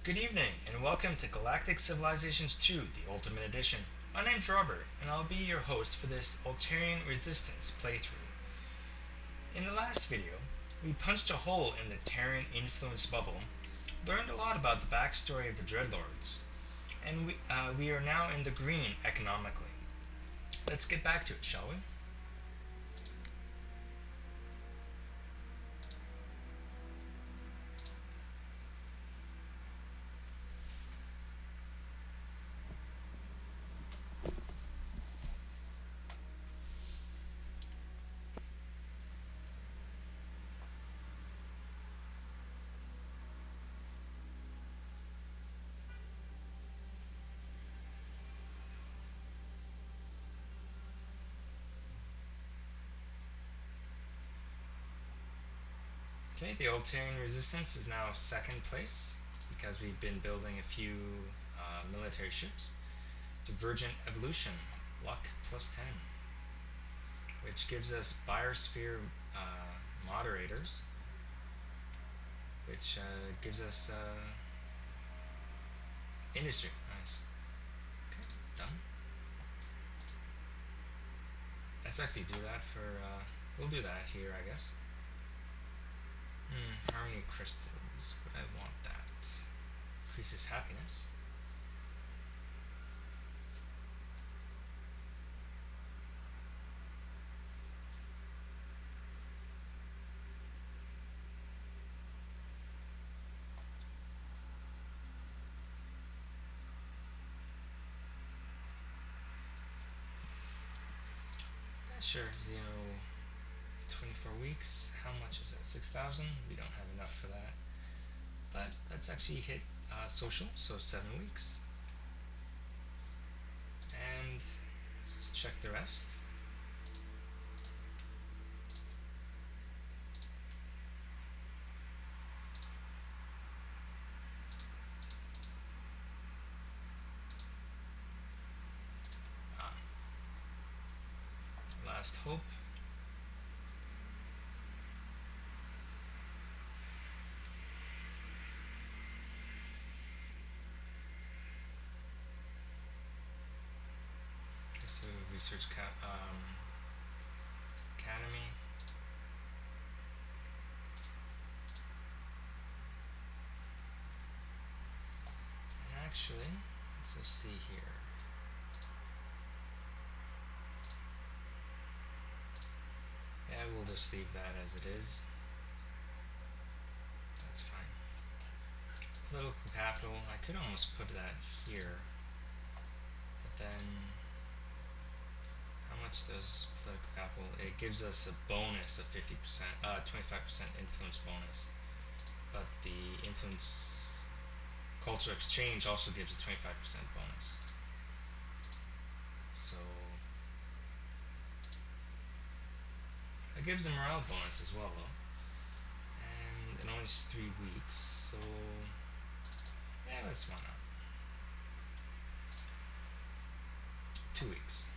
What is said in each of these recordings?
Good evening, and welcome to Galactic Civilizations 2, the Ultimate Edition. My name's Robert, and I'll be your host for this Altarian Resistance playthrough. In the last video, we punched a hole in the Terran influence bubble, learned a lot about the backstory of the Dreadlords, and we are now in the green economically. Let's get back to it, shall we? Okay, the Altarian Resistance is now second place because we've been building a few military ships. Divergent Evolution, Luck plus 10, which gives us Biosphere moderators, which gives us industry. Nice. Okay, done. Let's actually do that for, we'll do that here, I guess. Harmony crystals, would I want that? Increases happiness. Yeah, sure, 24 weeks. How much is that? 6,000? We don't have enough for that. But let's actually hit social, so 7 weeks. And let's just check the rest. Last hope. So research academy. And actually, let's just see here. Yeah, we'll just leave that as it is. That's fine. Political capital, I could almost put that here. But then, how much does political capital? It gives us a bonus of 50%, 25% influence bonus. But the influence culture exchange also gives a 25% bonus. So it gives a morale bonus as well, though. And it only is 3 weeks, so yeah, let's why not. 2 weeks.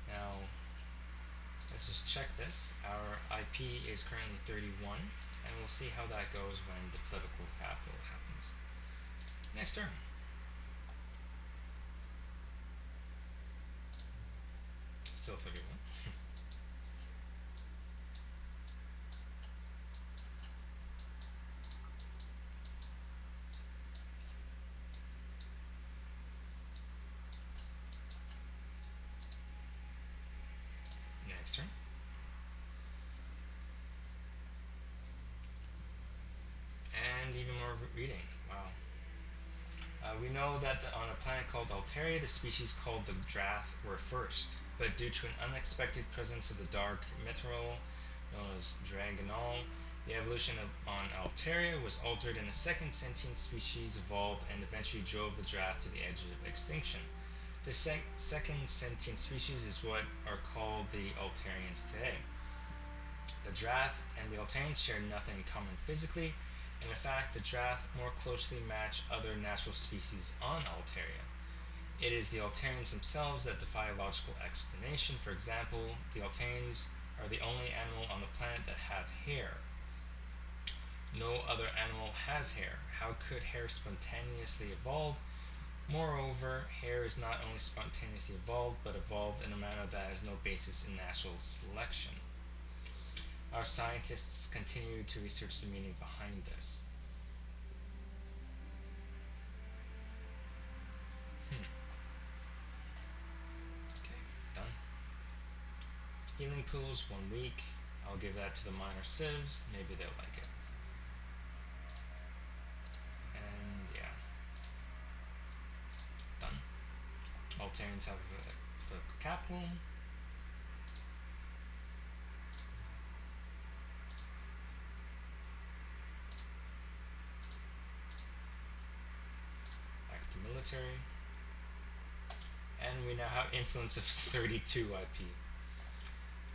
Now, let's just check this. Our IP is currently 31, and we'll see how that goes when the political capital happens. Next turn. Still 31. Next turn. And even more reading. Wow. We know that on a planet called Altaria, the species called the Drath were first, but due to an unexpected presence of the dark mithril known as Dragonol, the evolution on Altaria was altered and a second sentient species evolved and eventually drove the Drath to the edge of extinction. The second sentient species is what are called the Altarians today. The Drath and the Altarians share nothing in common physically, and in fact, the Drath more closely match other natural species on Altaria. It is the Altarians themselves that defy logical explanation. For example, the Altarians are the only animal on the planet that have hair. No other animal has hair. How could hair spontaneously evolve? Moreover, hair is not only spontaneously evolved, but evolved in a manner that has no basis in natural selection. Our scientists continue to research the meaning behind this. Hmm. Okay, done. Healing pools, 1 week. I'll give that to the minor civs. Maybe they'll like it. And yeah, done. Altarians have a political capital. Back to military. And we now have influence of 32 IP.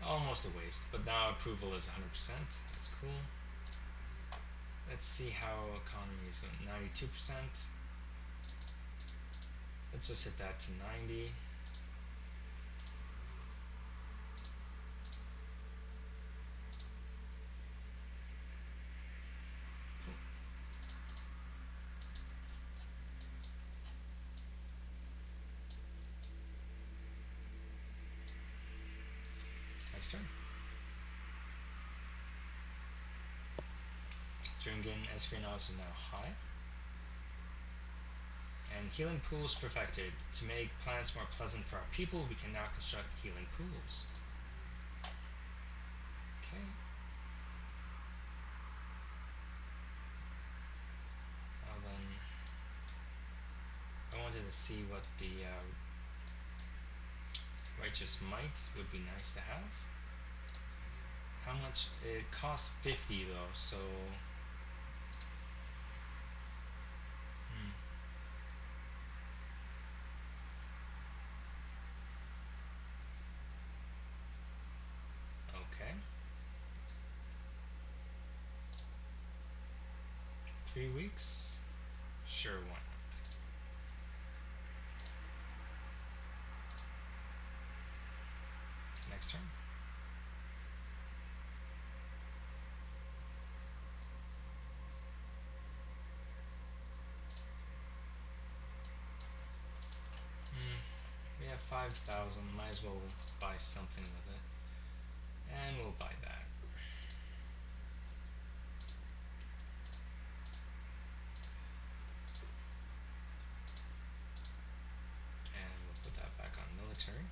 Almost a waste, but now approval is 100%. That's cool. Let's see how economy is going. 92%. Let's just hit that to 90. Cool. Next turn. Drinking espionage is now high. And healing pools perfected. To make planets more pleasant for our people, we can now construct healing pools. Okay. Well then, I wanted to see what the righteous might would be nice to have. How much? It costs 50 though, so. Okay. 3 weeks? Sure, why not? Next turn. We have 5,000, might as well buy something with it. And we'll buy that. And we'll put that back on military.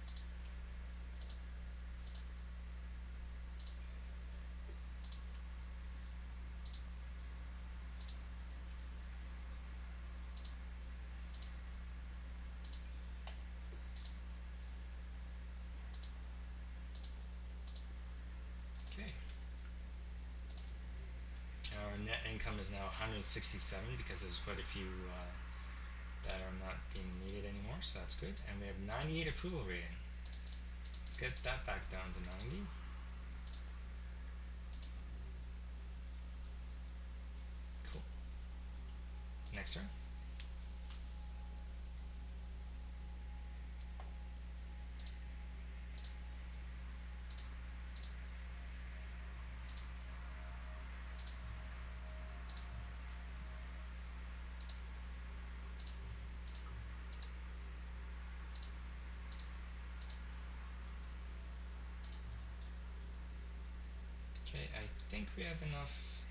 Okay. Our net income is now 167 because there's quite a few that are not being needed anymore, so that's good. And we have 98 approval rating. Let's get that back down to 90. Cool. Next turn. Okay, I think we have enough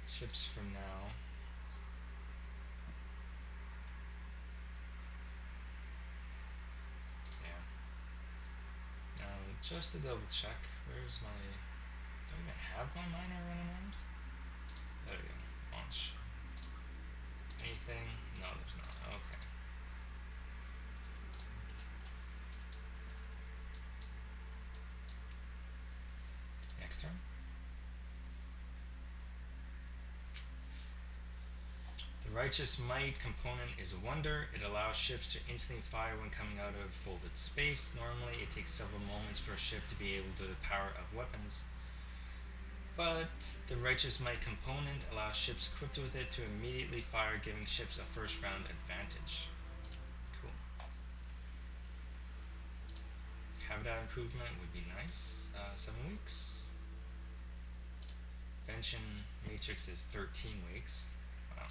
ships for now. Yeah. Now, just to double check, where's my... Do I even have my miner running around? There we go. Launch. Anything? No, there's not. Okay. Next turn. The Righteous Might component is a wonder. It allows ships to instantly fire when coming out of folded space. Normally, it takes several moments for a ship to be able to power up weapons. But the Righteous Might component allows ships equipped with it to immediately fire, giving ships a first round advantage. Cool. Habitat improvement would be nice. 7 weeks. dimension matrix is 13 weeks. Wow.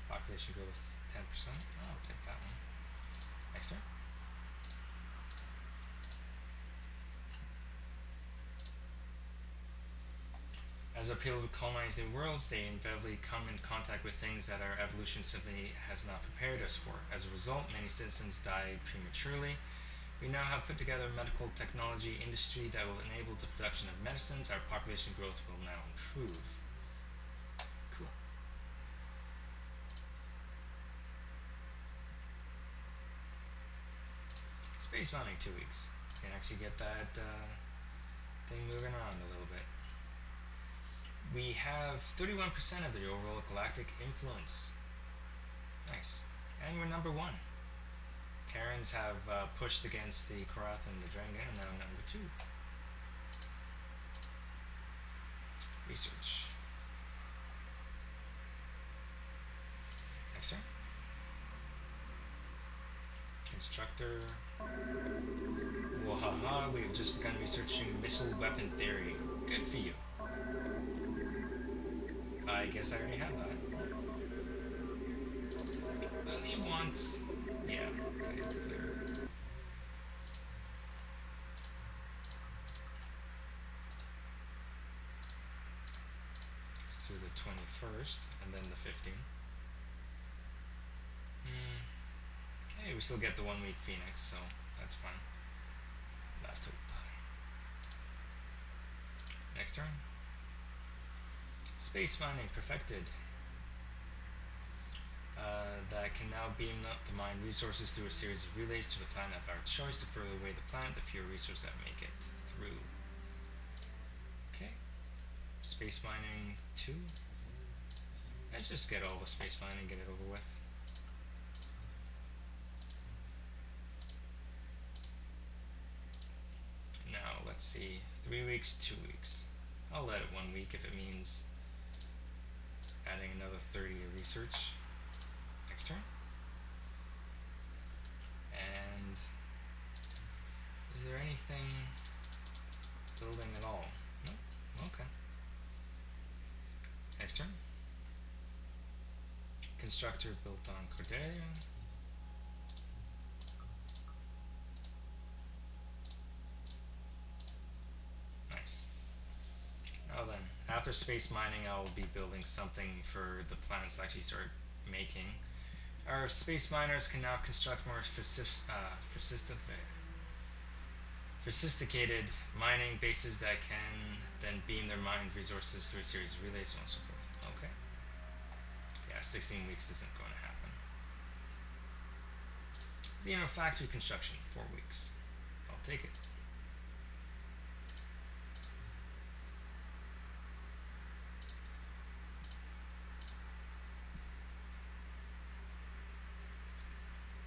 Population growth 10%. I'll take that one. Next turn. As our people colonize new worlds, they inevitably come in contact with things that our evolution simply has not prepared us for. As a result, many citizens die prematurely. We now have put together a medical technology industry that will enable the production of medicines. Our population growth will now improve. Cool. Space mining 2 weeks. You can actually get that thing moving around a little bit. We have 31% of the overall galactic influence. Nice. And we're number 1. Terrans have pushed against the Korath and the Drengen, and now number 2. Research. Next turn. Constructor. Wahaha, we have just begun researching missile weapon theory. Good for you. I guess I already have that. Well, you want... Yeah, okay, clear. Let's do the 21st, and then the 15th. Hey, we still get the 1 week Phoenix, so that's fine. Last hope. Next turn. Space mining perfected. That can now beam the mined resources through a series of relays to the planet of our choice. The further away the planet, the fewer resources that make it through. Okay. Space mining 2. Let's just get all the space mining and get it over with. Now, let's see. 3 weeks, 2 weeks. I'll let it 1 week if it means adding another 30 to research. Next turn. And is there anything building at all? Nope. Okay. Next turn. Constructor built on Cordelia. Nice. Now then, after space mining, I'll be building something for the planets to actually start making. Our space miners can now construct more sophisticated mining bases that can then beam their mined resources through a series of relays, so on and so forth. Okay. Yeah, 16 weeks isn't going to happen. Factory construction, 4 weeks. I'll take it.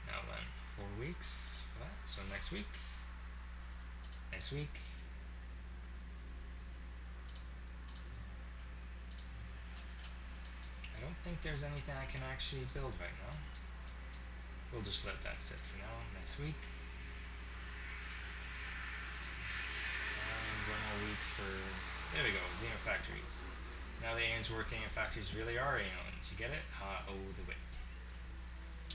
Now then, 4 weeks for that. So next week. Next week. I don't think there's anything I can actually build right now. We'll just let that sit for now. Next week. And 1 more week for... There we go, Xeno factories. Now the aliens working in factories really are aliens. You get it? Ha, oh, the wit.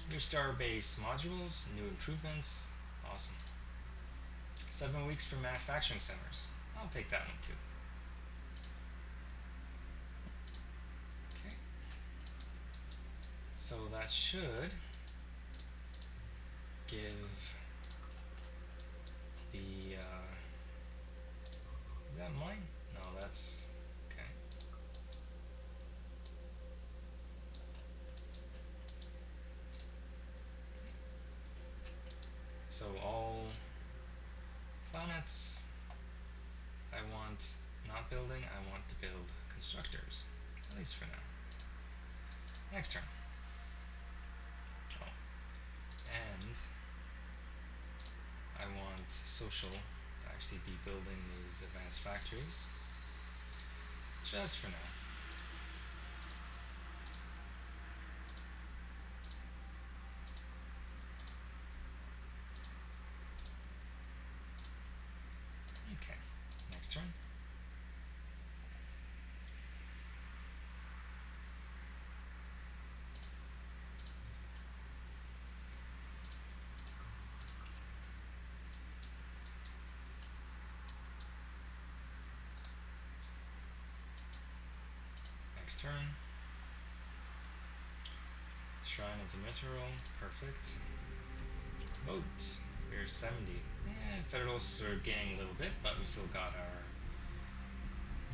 New Starbase modules, new improvements. Awesome. 7 weeks for manufacturing centers. I'll take that one too. Okay. So that should give the is that mine? No, that's okay. So all planets I want not building, I want to build constructors, at least for now. Next turn. Oh. And I want social to actually be building these advanced factories, just for now. next turn. Shrine of the Mithril, perfect. Vote. We're 70. Federalists are gaining a little bit, but we still got our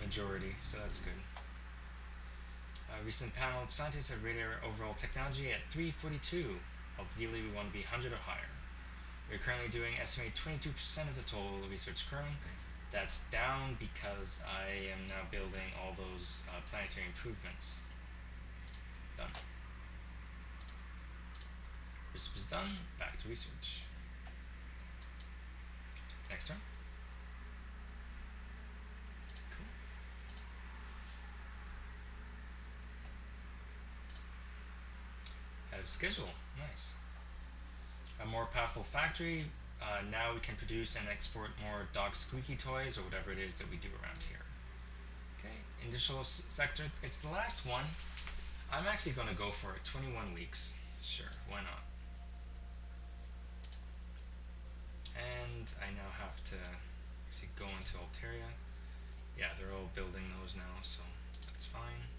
majority, so that's good. Recent panel scientists have rated our overall technology at 342. Ideally, we want to be 100 or higher. We're currently doing estimated 22% of the total research current. That's down because I am now building all those planetary improvements. Done. Research is done. Back to research. Next turn. Cool. Out of schedule. Nice. A more powerful factory. Now we can produce and export more dog squeaky toys or whatever it is that we do around here. Okay, industrial sector. It's the last one. I'm actually going to go for it. 21 weeks. Sure, why not? And I now have to actually go into Altaria. Yeah, they're all building those now, so that's fine.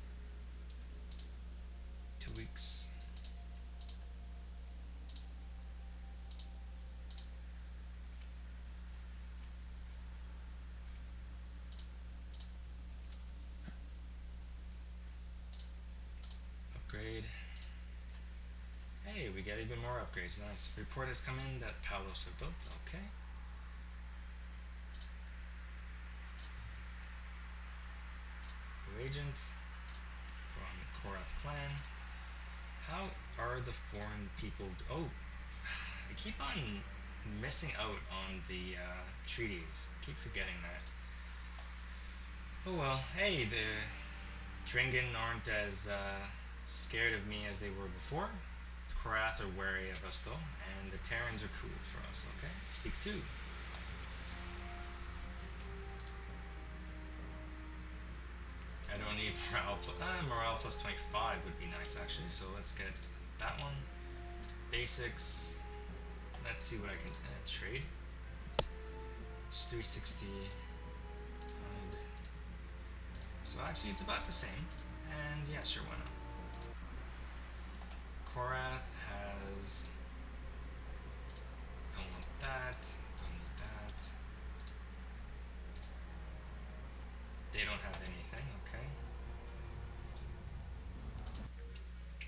2 weeks. Upgrade. Hey, we get even more upgrades. Nice. Report has come in that Palos have built. Okay. Agent from Korath clan. How are the foreign people? Oh, I keep on missing out on the treaties. I keep forgetting that. Oh well. Hey, the Drengen aren't as scared of me as they were before. Korath are wary of us though, and the Terrans are cool for us. Okay, speak two. I don't need morale morale plus 25 would be nice actually, so let's get that one. Basics. Let's see what I can trade. It's 360. So actually it's about the same. And yeah, sure, why not? Korath has... Don't want that. Don't need that. They don't have anything, okay.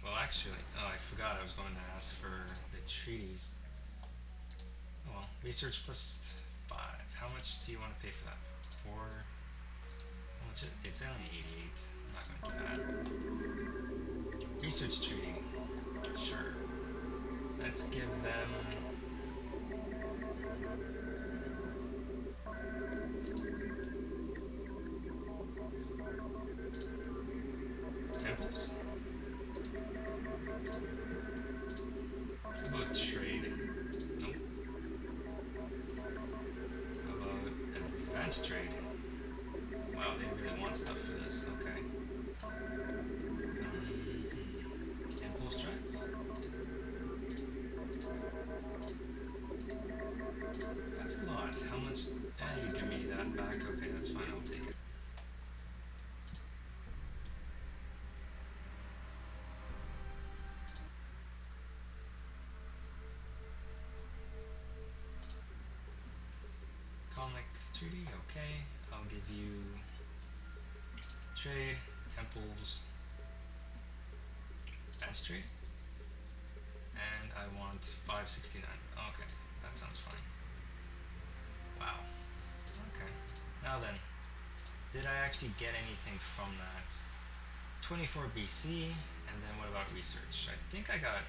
Well, actually, I forgot I was going to ask for the treaties. Oh well, research plus 5. How much do you want to pay for that? 4? How much? It's only 88. I'm not going to do that. Research treaty. Sure. Let's give them... temples? How about trade? Nope. How about advanced trade? Wow, they really want stuff for this. Okay. Impulse drive? That's a lot. How much? You give me that back. Okay, that's fine. I'll take it. Comic treaty, okay. I'll give you trade, temples, advanced trade, and I want 569. Okay, that sounds fine. Wow. Okay. Now then, did I actually get anything from that? 24 BC, and then what about research? I think I got...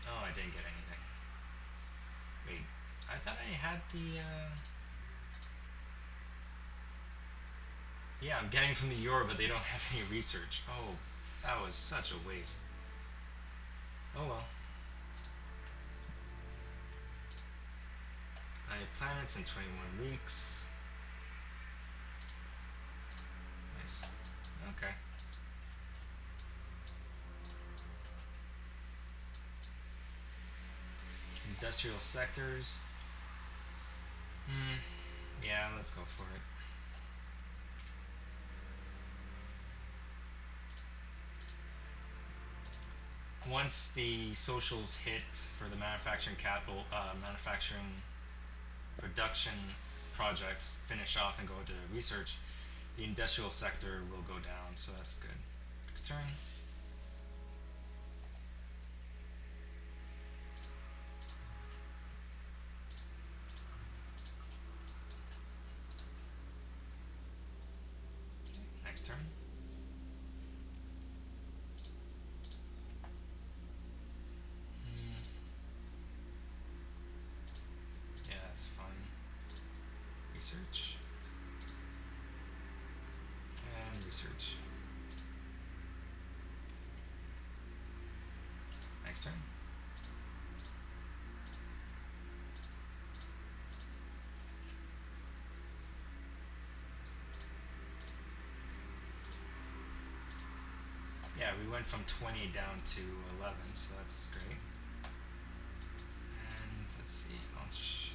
Oh, I didn't get anything. Wait, I thought I had the... Yeah, I'm getting from the Yor, but they don't have any research. Oh, that was such a waste. Oh well. I have planets in 21 weeks. Nice. Okay. Industrial sectors. Yeah, let's go for it. once the socials hit for the manufacturing production projects finish off and go to research, the industrial sector will go down. So that's good. Next turn. Next turn. Yeah, that's fine. Research. And research. Next turn. Yeah, we went from 20 down to 11, so that's great. And let's see, ouch.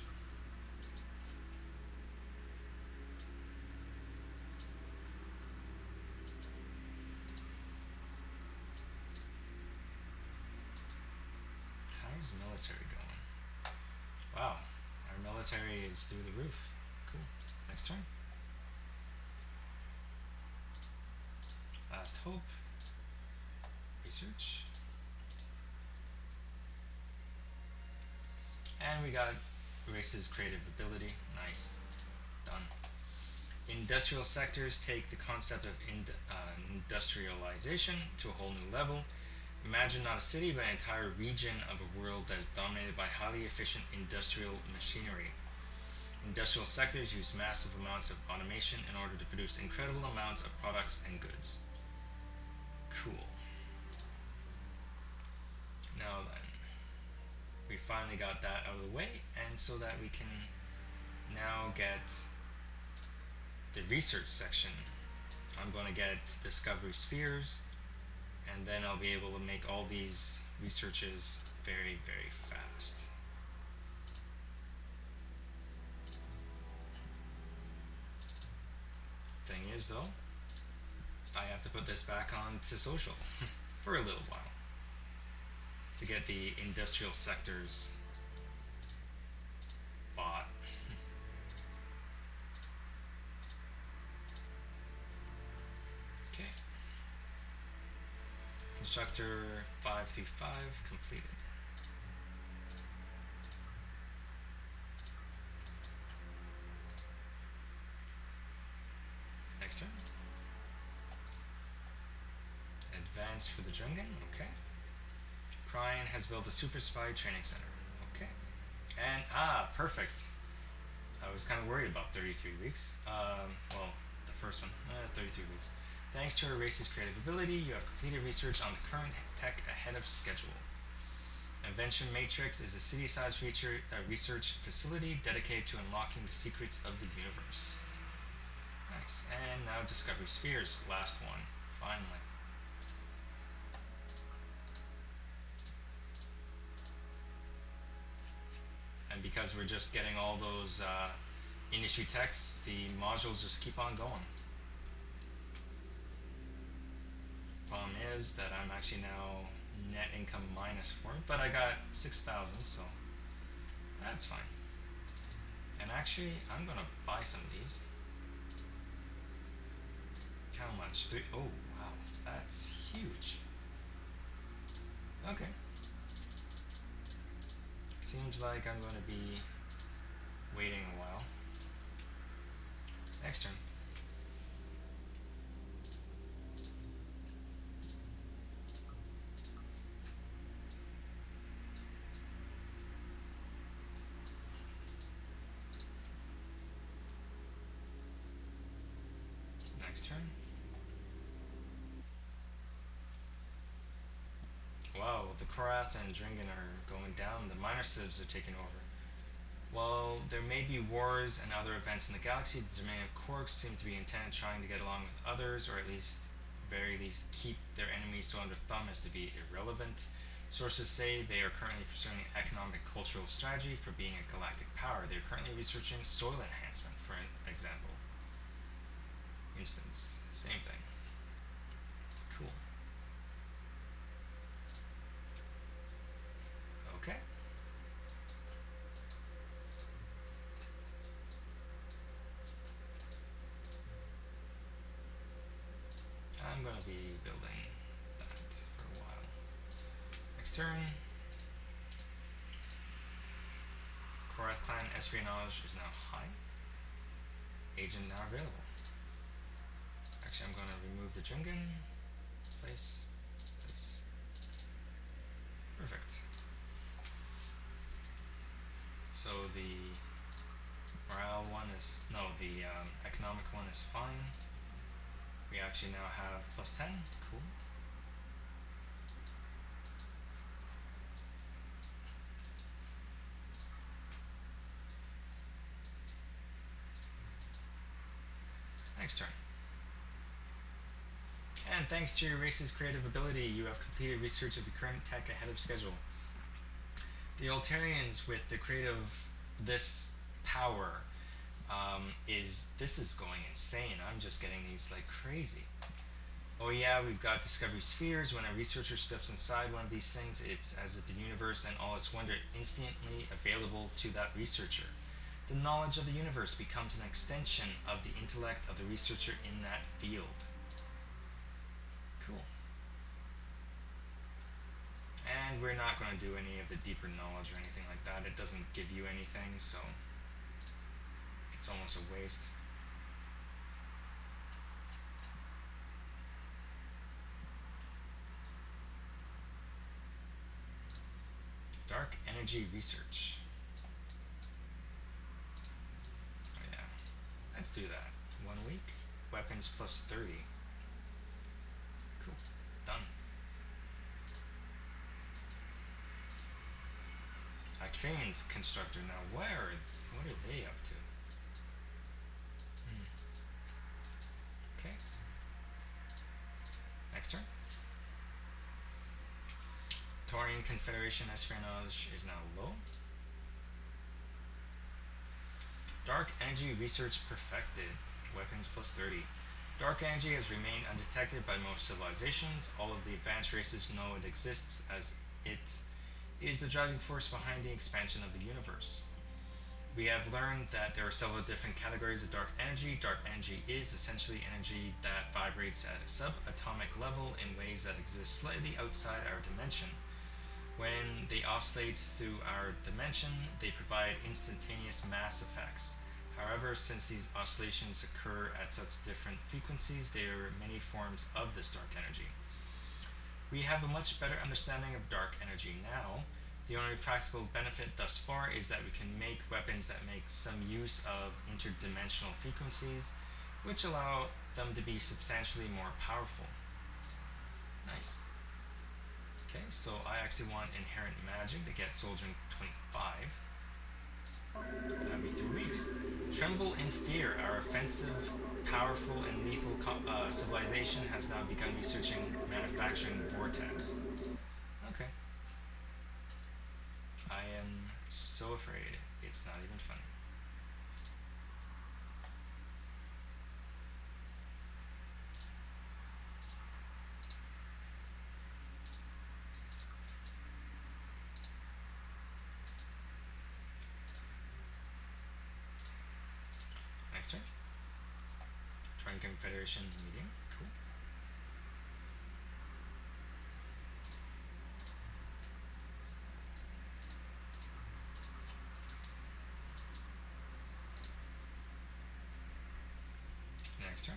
How's military going? Wow, our military is through the roof. Cool. Next turn. Last hope. Research. And we got races creative ability. Nice. Done. Industrial sectors take the concept of industrialization to a whole new level. Imagine not a city, but an entire region of a world that is dominated by highly efficient industrial machinery. Industrial sectors use massive amounts of automation in order to produce incredible amounts of products and goods. Cool. Now then, we finally got that out of the way, and so that we can now get the research section. I'm going to get discovery spheres, and then I'll be able to make all these researches very, very fast. Thing is though, I have to put this back on to social for a little while to get the industrial sectors bought. Okay. Constructor 5 through 5 completed. Next turn. Advance for the Drungen, okay. Cryan has built a super spy training center, okay. And, perfect. I was kind of worried about 33 weeks. Well, the first one, 33 weeks. Thanks to our race's creative ability, you have completed research on the current tech ahead of schedule. Invention Matrix is a city-sized research facility dedicated to unlocking the secrets of the universe. Nice. And now Discovery Spheres, last one, finally. And because we're just getting all those industry techs, the modules just keep on going. Problem is that I'm actually now net income -4, but I got 6,000, so that's fine. And actually, I'm gonna buy some of these. How much? 3? Oh, wow, that's huge. Okay. Seems like I'm going to be waiting a while. Next turn. Next turn. Wow, the Korath and Dringen are going down. The minor civs are taking over. While there may be wars and other events in the galaxy, the domain of Korg seems to be intent on trying to get along with others, or at least, very least, keep their enemies so under thumb as to be irrelevant. Sources say they are currently pursuing an economic cultural strategy for being a galactic power. They are currently researching soil enhancement, for example. Instance, same thing. Cool. turn. Korath clan espionage is now high. Agent now available. Actually, I'm going to remove the Dringan. Place. Perfect. So the morale one is, no, the economic one is fine. We actually now have +10. Cool. Next turn. And thanks to your race's creative ability, you have completed research of the current tech ahead of schedule. The Altarians with the creative this power this is going insane. I'm just getting these like crazy. Oh yeah, we've got discovery spheres. When a researcher steps inside one of these things, it's as if the universe and all its wonder instantly available to that researcher. The knowledge of the universe becomes an extension of the intellect of the researcher in that field. Cool. And we're not going to do any of the deeper knowledge or anything like that. It doesn't give you anything, so it's almost a waste. Dark energy research. Oh yeah. Let's do that. 1 week. Weapons +30. Cool. Done. Crane's constructor now. What are they up to? Okay. Next turn. Taurian Confederation espionage is now low. Dark energy research perfected. Weapons +30. Dark energy has remained undetected by most civilizations. All of the advanced races know it exists, as it is the driving force behind the expansion of the universe. We have learned that there are several different categories of dark energy. Dark energy is essentially energy that vibrates at a subatomic level in ways that exist slightly outside our dimension. When they oscillate through our dimension, they provide instantaneous mass effects. However, since these oscillations occur at such different frequencies, there are many forms of this dark energy. We have a much better understanding of dark energy now. The only practical benefit thus far is that we can make weapons that make some use of interdimensional frequencies, which allow them to be substantially more powerful. Nice. Okay, so I actually want inherent magic to get soldiering 25. That'd be 3 weeks. Tremble in fear. Our offensive, powerful, and lethal civilization has now begun researching manufacturing vortex. Okay. I am so afraid. It's not even funny. Next turn. Taurian Confederation medium. Cool. Next turn.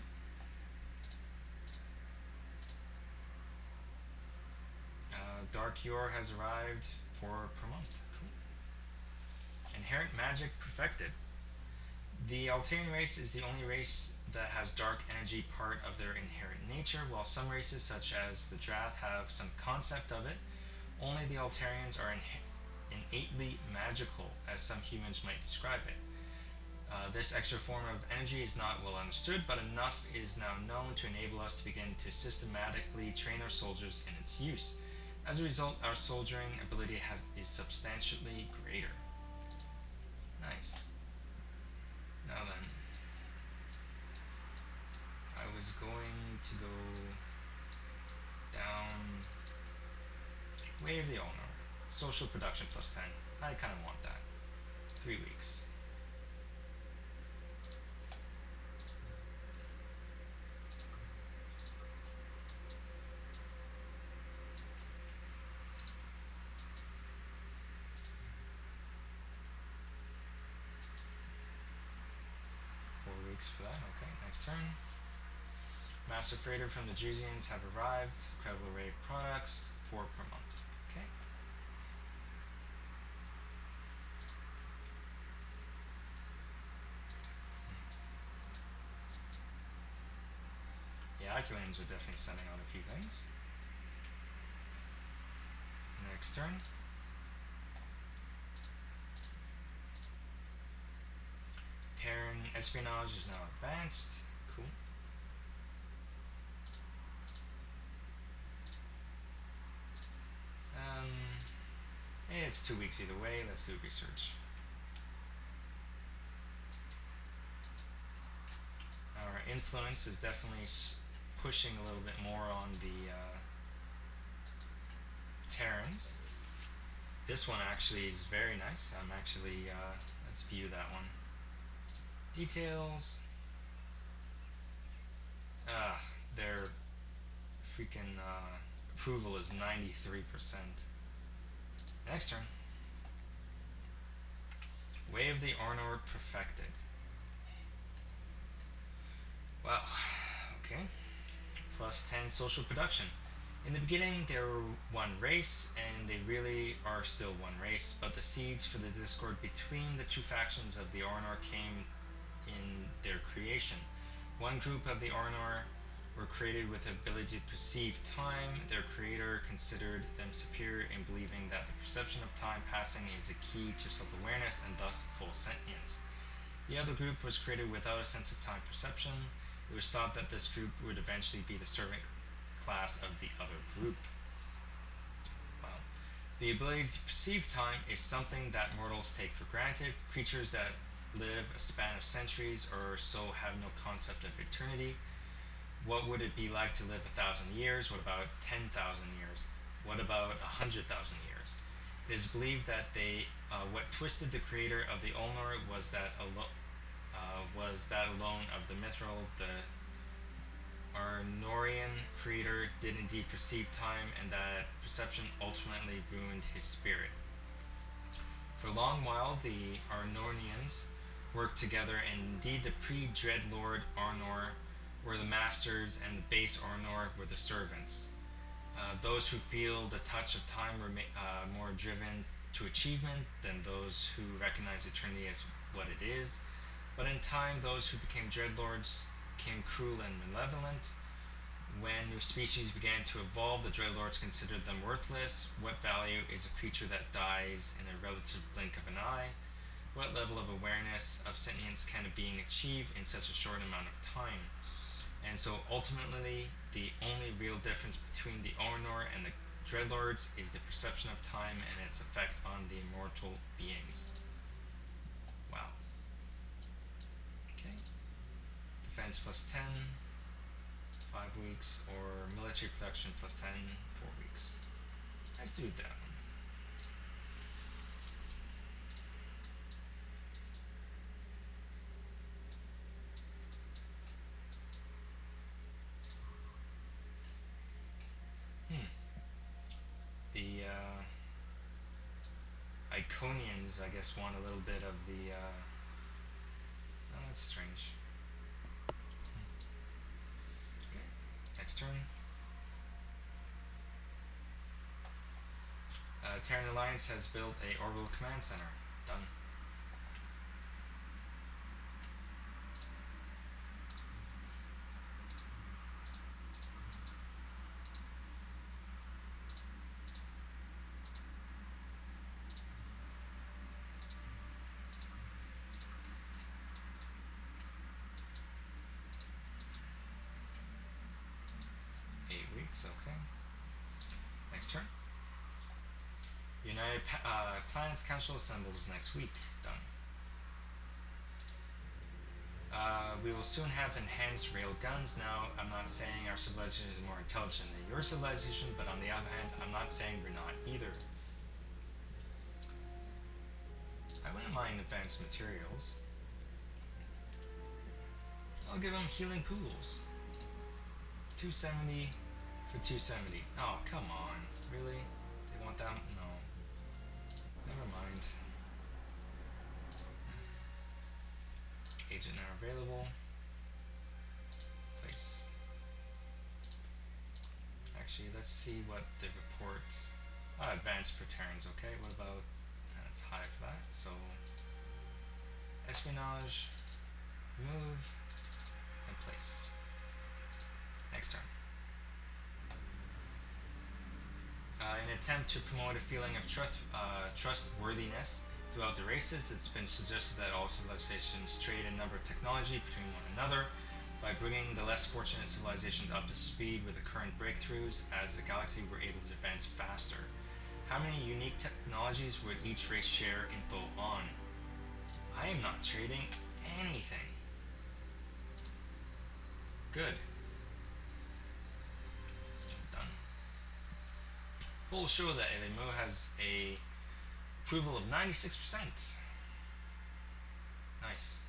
Dark Yor has arrived per month. Cool. Inherent magic perfected. The Altarian race is the only race that has dark energy part of their inherent nature. While some races, such as the Drath, have some concept of it, only the Altarians are innately magical, as some humans might describe it. This extra form of energy is not well understood, but enough is now known to enable us to begin to systematically train our soldiers in its use. As a result, our soldiering ability is substantially greater. Nice. Now then, I was going to go down Wave the Owner. Social production +10. I kind of want that. 3 weeks. weeks for that. Okay, next turn. Master Freighter from the Juzians have arrived. Incredible array of products, 4 per month. Okay. Yeah, Aculians are definitely sending out a few things. Next turn. Terran espionage is now advanced. Cool. It's 2 weeks either way. Let's do research. Our influence is definitely pushing a little bit more on the Terrans. This one actually is very nice. I'm actually, let's view that one. Details. Their freaking approval is 93%. Next turn. Way of the Ornor perfected. Wow. Okay. Plus 10 social production. In the beginning, they were one race, and they really are still one race, but the seeds for the discord between the two factions of the Ornor came in their creation. One group of the Ornor were created with the ability to perceive time. Their creator considered them superior in believing that the perception of time passing is a key to self-awareness and thus full sentience. The other group was created without a sense of time perception. It was thought that this group would eventually be the servant class of the other group. Well, the ability to perceive time is something that mortals take for granted. Creatures that live a span of centuries or so have no concept of eternity. What would it be like to live 1,000 years? What about 10,000 years? What about 100,000 years? It is believed that what twisted the creator of the Ulnar was that alone of the mithril. The Arnorian creator did indeed perceive time, and that perception ultimately ruined his spirit. For a long while, the Arnorians worked together, and indeed the pre-Dreadlord Arnor were the masters, and the base Arnor were the servants. Those who feel the touch of time were more driven to achievement than those who recognize eternity as what it is. But in time, those who became Dreadlords became cruel and malevolent. When new species began to evolve, the Dreadlords considered them worthless. What value is a creature that dies in a relative blink of an eye? What level of awareness of sentience can a being achieve in such a short amount of time? And so ultimately, the only real difference between the Ornor and the Dreadlords is the perception of time and its effect on the immortal beings. Wow. Okay. Defense plus 10, 5 weeks, or military production plus 10, 4 weeks. Let's do that one. The Iconians, I guess, want a little bit of the. Oh, that's strange. Okay, next turn. Terran Alliance has built a orbital command center. Done. Okay. Next turn. United Planets Council assembles next week. Done. We will soon have enhanced rail guns. Now, I'm not saying our civilization is more intelligent than your civilization, but on the other hand, I'm not saying we're not either. I wouldn't mind advanced materials. I'll give them healing pools. 270 for 270. Oh, come on. Really? They want that? No. Never mind. Agent now available. let's see what the report. Advanced for turns. Okay, what about? That's high for that. So espionage, remove, and place. Next turn. In an attempt to promote a feeling of trustworthiness throughout the races, it's been suggested that all civilizations trade a number of technology between one another. By bringing the less fortunate civilizations up to speed with the current breakthroughs, as the galaxy were able to advance faster. How many unique technologies would each race share info on? I am not trading anything. Good. Done. Polls show that Elimo has a approval of 96%. Nice.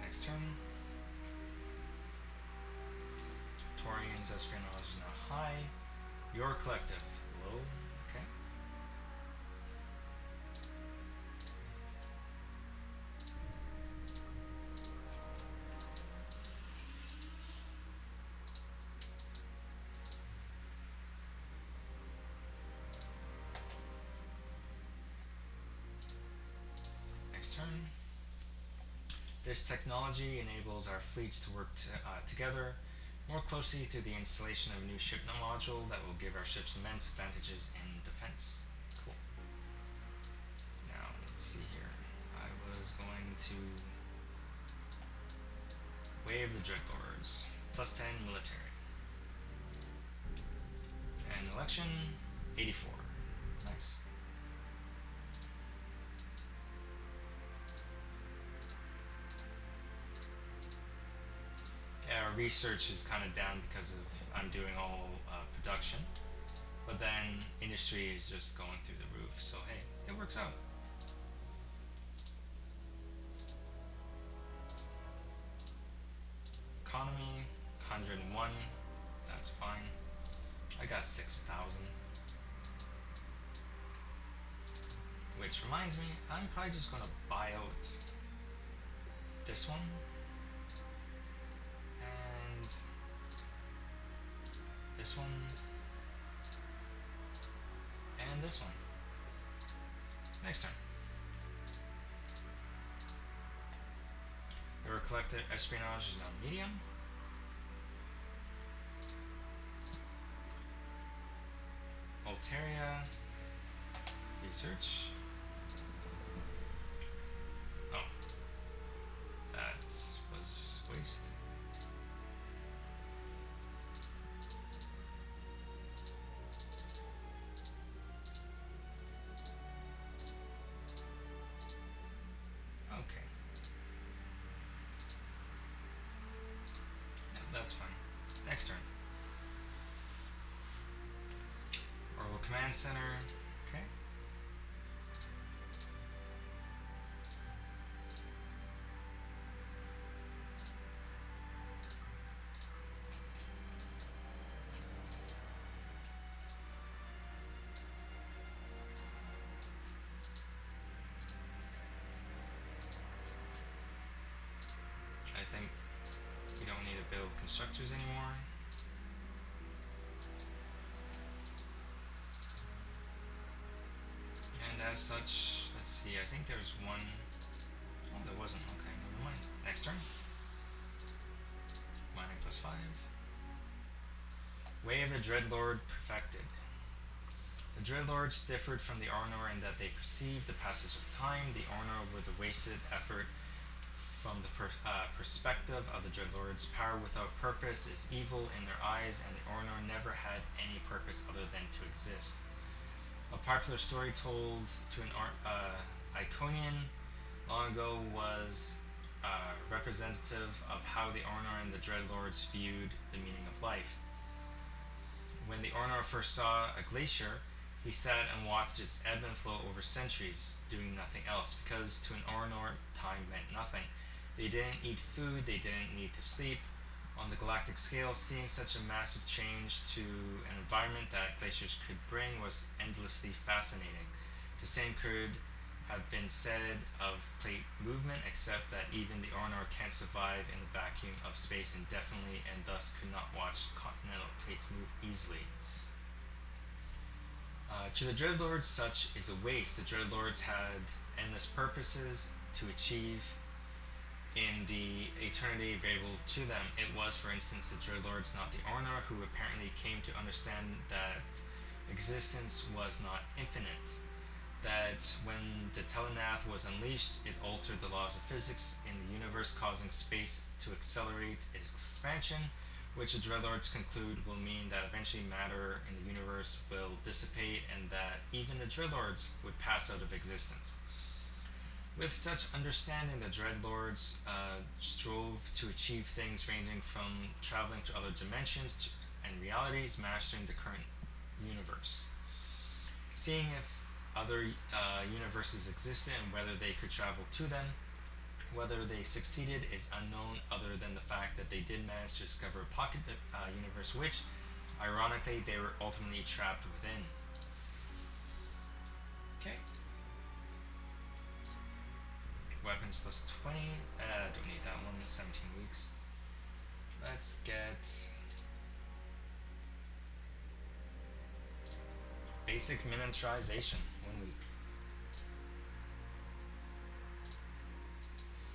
Next turn. Torian's espionage is now high. Your collective low. Okay. Next turn. This technology enables our fleets to work together more closely through the installation of a new ship module that will give our ships immense advantages in defense. Cool. Now, let's see here. I was going to wave the Dreadlords. +10 military. And election, 84. Nice. Yeah, our research is kind of down because of I'm doing all production, but then industry is just going through the roof. So hey, it works out. Economy 101. That's fine. I got 6,000. Which reminds me, I'm probably just gonna buy out this one. This one, and this one. Next turn. Your collective espionage is now medium. Altaria, research. Oh, that was waste. That's fine. Next turn. Orbital Command Center. Okay. I think we don't need to build constructors anymore. And as such, let's see, I think there's one. Oh, there wasn't. Okay, never mind. Next turn. Mining +5. Way of the Dreadlord perfected. The Dreadlords differed from the Ornor in that they perceived the passage of time. The Ornor were the wasted effort. From the perspective of the Dreadlords, power without purpose is evil in their eyes, and the Ornor never had any purpose other than to exist. A popular story told to an Iconian long ago was representative of how the Ornor and the Dreadlords viewed the meaning of life. When the Ornor first saw a glacier, He sat and watched its ebb and flow over centuries, doing nothing else, because to an Orinor, time meant nothing. They didn't eat food, they didn't need to sleep. On the galactic scale, seeing such a massive change to an environment that glaciers could bring was endlessly fascinating. The same could have been said of plate movement, except that even the Orinor can't survive in the vacuum of space indefinitely and thus could not watch continental plates move easily. To the Dreadlords, such is a waste. The Dreadlords had endless purposes to achieve in the eternity available to them. It was, for instance, the Dreadlords, not the Ornor, who apparently came to understand that existence was not infinite. That when the Telenath was unleashed, it altered the laws of physics in the universe, causing space to accelerate its expansion, which the Dreadlords conclude will mean that eventually matter in the universe will dissipate and that even the Dreadlords would pass out of existence. With such understanding, the Dreadlords strove to achieve things ranging from traveling to other dimensions and realities, mastering the current universe. Seeing if other universes existed and whether they could travel to them. Whether they succeeded is unknown, other than the fact that they did manage to discover a pocket universe, which, ironically, they were ultimately trapped within. Okay. Weapons plus 20. Don't need that one. 17 weeks. Let's get basic miniaturization.